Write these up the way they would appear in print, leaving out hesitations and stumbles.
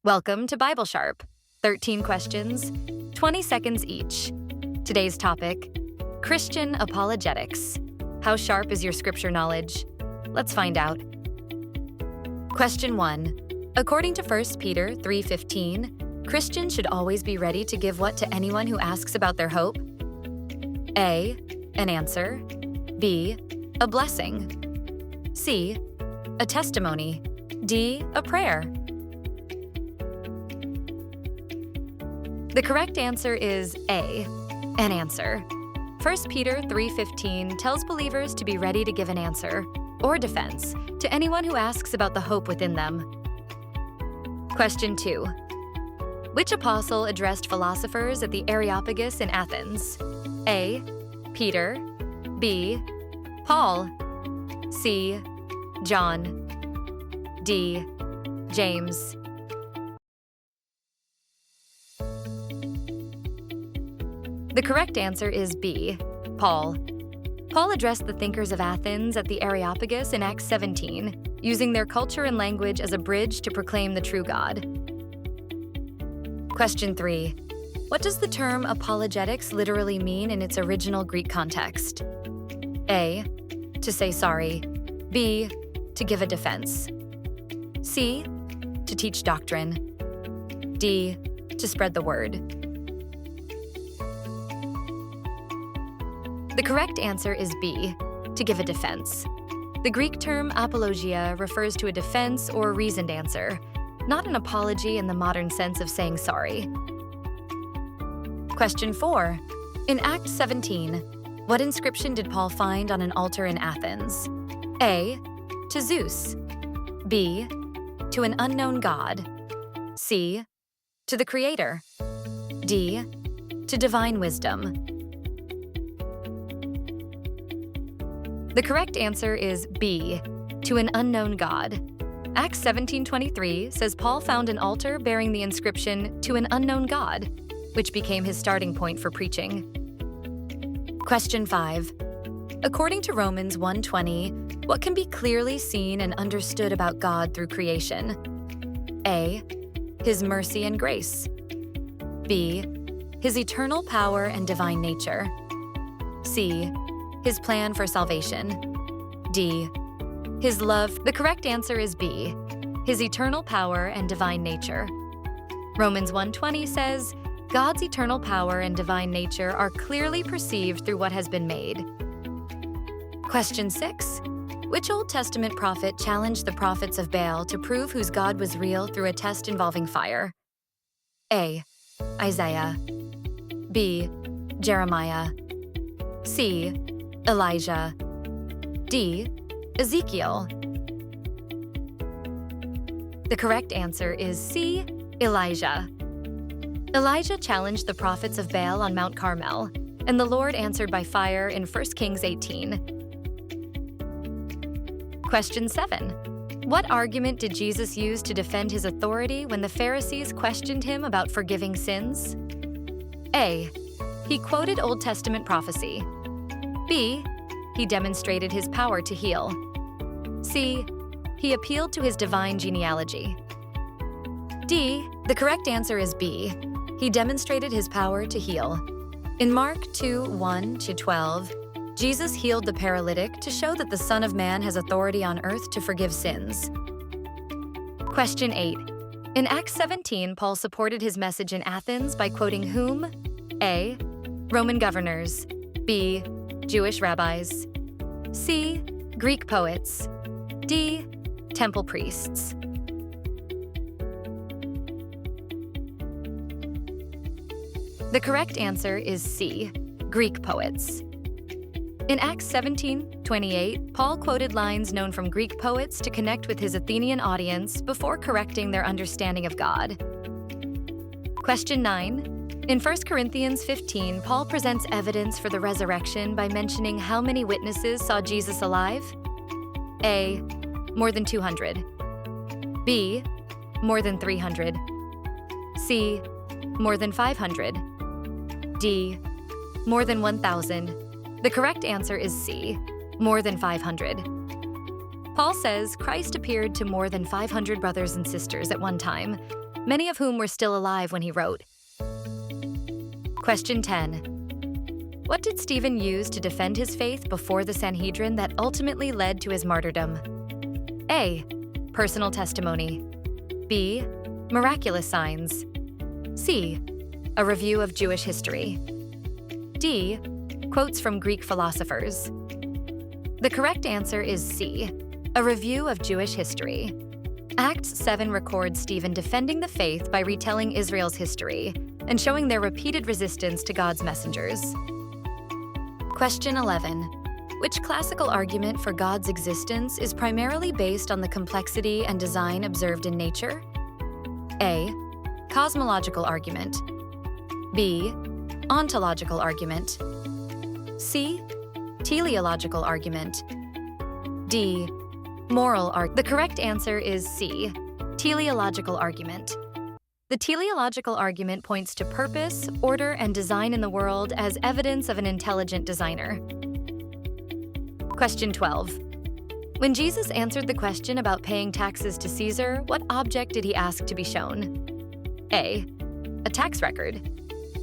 Welcome to BibleSharp. 13 questions, 20 seconds each. Today's topic, Christian apologetics. How sharp is your scripture knowledge? Let's find out. Question 1. According to 1 Peter 3:15, Christians should always be ready to give what to anyone who asks about their hope? A. An answer. B. A blessing. C. A testimony. D. A prayer. The correct answer is A. An answer. 1 Peter 3:15 tells believers to be ready to give an answer or defense to anyone who asks about the hope within them. Question 2. Which apostle addressed philosophers at the Areopagus in Athens? A. Peter. B. Paul. C. John. D. James. The correct answer is B. Paul. Paul addressed the thinkers of Athens at the Areopagus in Acts 17, using their culture and language as a bridge to proclaim the true God. Question 3. What does the term apologetics literally mean in its original Greek context? A. To say sorry. B. To give a defense. C. To teach doctrine. D. To spread the word. The correct answer is B. To give a defense. The Greek term apologia refers to a defense or reasoned answer, not an apology in the modern sense of saying sorry. Question 4. In Acts 17, what inscription did Paul find on an altar in Athens? A. To Zeus. B. To an unknown god. C. To the Creator. D. To divine wisdom. The correct answer is B. To an unknown god. Acts 17:23 says Paul found an altar bearing the inscription "To an unknown God," which became his starting point for preaching. Question 5. According to Romans 1:20, what can be clearly seen and understood about God through creation? A. His mercy and grace. B. His eternal power and divine nature. C. His plan for salvation. D. His love. The correct answer is B. His eternal power and divine nature. Romans 1:20 says, God's eternal power and divine nature are clearly perceived through what has been made. Question 6. Which Old Testament prophet challenged the prophets of Baal to prove whose God was real through a test involving fire? A. Isaiah. B. Jeremiah. C. Elijah. D. Ezekiel. The correct answer is C. Elijah. Elijah challenged the prophets of Baal on Mount Carmel, and the Lord answered by fire in 1 Kings 18. Question 7. What argument did Jesus use to defend his authority when the Pharisees questioned him about forgiving sins? A. He quoted Old Testament prophecy. B. He demonstrated his power to heal. C. He appealed to his divine genealogy. D. The correct answer is B. He demonstrated his power to heal. In Mark 2:1-12, Jesus healed the paralytic to show that the Son of Man has authority on earth to forgive sins. Question 8. In Acts 17, Paul supported his message in Athens by quoting whom? A. Roman governors. B. Jewish rabbis. C. Greek poets. D. Temple priests. The correct answer is C. Greek poets. In Acts 17:28, Paul quoted lines known from Greek poets to connect with his Athenian audience before correcting their understanding of God. Question 9. In 1 Corinthians 15, Paul presents evidence for the resurrection by mentioning how many witnesses saw Jesus alive? A. More than 200. B. More than 300. C. More than 500. D. More than 1,000. The correct answer is C. More than 500. Paul says Christ appeared to more than 500 brothers and sisters at one time, many of whom were still alive when he wrote. Question 10. What did Stephen use to defend his faith before the Sanhedrin that ultimately led to his martyrdom? A. Personal testimony. B. Miraculous signs. C. A review of Jewish history. D. Quotes from Greek philosophers. The correct answer is C. A review of Jewish history. Acts 7 records Stephen defending the faith by retelling Israel's history and showing their repeated resistance to God's messengers. Question 11. Which classical argument for God's existence is primarily based on the complexity and design observed in nature? A. Cosmological argument. B. Ontological argument. C. Teleological argument. D. Moral argument. The correct answer is C. Teleological argument. The teleological argument points to purpose, order, and design in the world as evidence of an intelligent designer. Question 12. When Jesus answered the question about paying taxes to Caesar, what object did he ask to be shown? A. A tax record.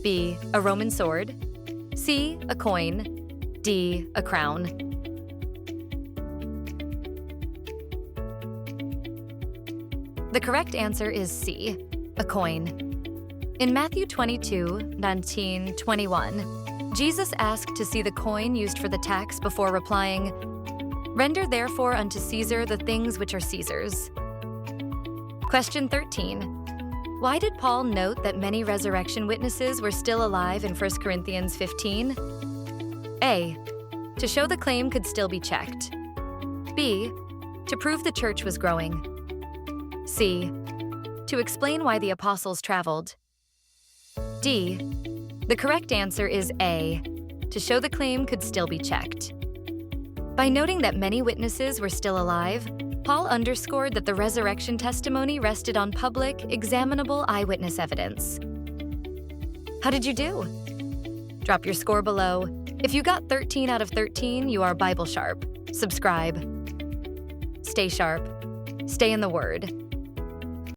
B. A Roman sword. C. A coin. D. A crown. The correct answer is C. A coin. In Matthew 22:19-21, Jesus asked to see the coin used for the tax before replying, "Render therefore unto Caesar the things which are Caesar's." Question 13. Why did Paul note that many resurrection witnesses were still alive in 1 Corinthians 15? A. To show the claim could still be checked. B. To prove the church was growing. C. To explain why the apostles traveled. D. The correct answer is A. To show the claim could still be checked. By noting that many witnesses were still alive, Paul underscored that the resurrection testimony rested on public, examinable eyewitness evidence. How did you do? Drop your score below. If you got 13 out of 13, you are BibleSharp. Subscribe. Stay sharp. Stay in the Word.